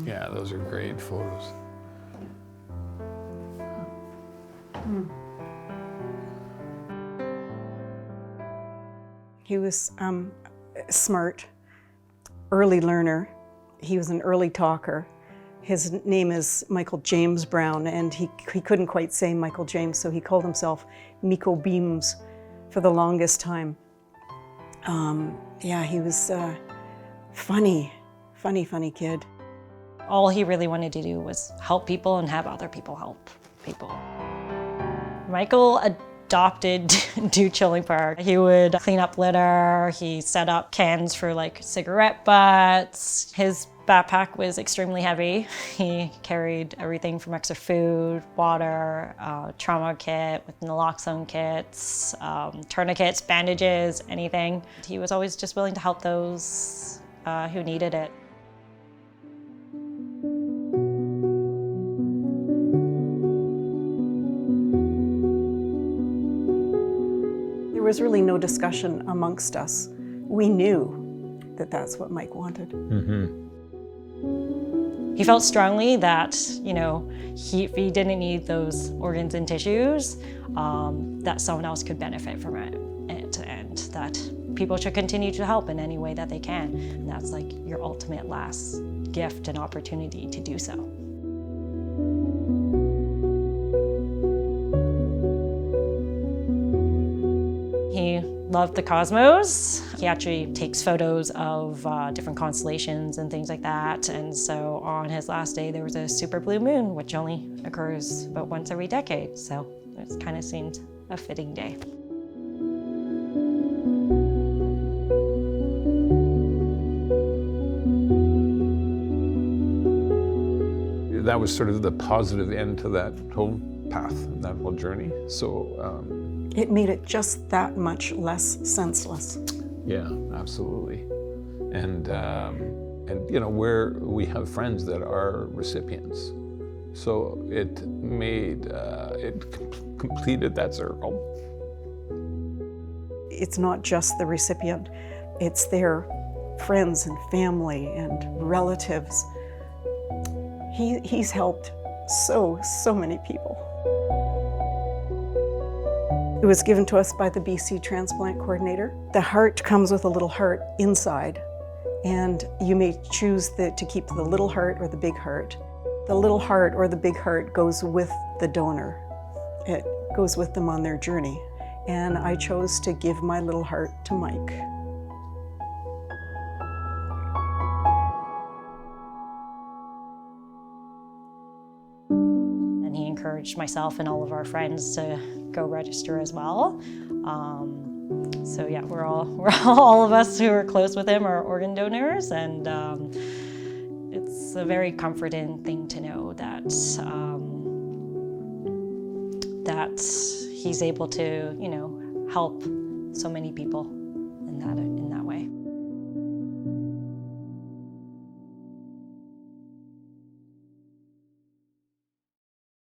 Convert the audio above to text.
Yeah, those are great photos. He was smart, early learner. He was an early talker. His name is Michael James Brown, and he couldn't quite say Michael James, so he called himself Miko Beams for the longest time. Yeah, he was funny kid. All he really wanted to do was help people and have other people help people. Michael adopted Dew Chilling Park. He would clean up litter, he set up cans for like cigarette butts. His backpack was extremely heavy. He carried everything from extra food, water, trauma kit with naloxone kits, tourniquets, bandages, anything. He was always just willing to help those who needed it. There was really no discussion amongst us. We knew that that's what Mike wanted. He felt strongly that, you know, if he didn't need those organs and tissues, that someone else could benefit from it, and that people should continue to help in any way that they can. And that's like your ultimate last gift and opportunity to do so. He loved the cosmos. He actually takes photos of different constellations and things like that. And so on his last day, there was a super blue moon, which only occurs about once every decade. So it kind of seemed a fitting day. That was sort of the positive end to that whole path, that whole journey. So It made it just that much less senseless. yeah, absolutely. And you know, we have friends that are recipients, so it made completed that circle. It's not just the recipient, it's their friends and family and relatives. He's helped so many people. It was given to us by the BC transplant coordinator. The heart comes with a little heart inside, and you may choose to keep the little heart or the big heart. The little heart or the big heart goes with the donor. It goes with them on their journey. And I chose to give my little heart to Mike. And he encouraged myself and all of our friends to go register as well. So yeah, we're all of us who are close with him are organ donors, and it's a very comforting thing to know that that he's able to, you know, help so many people in that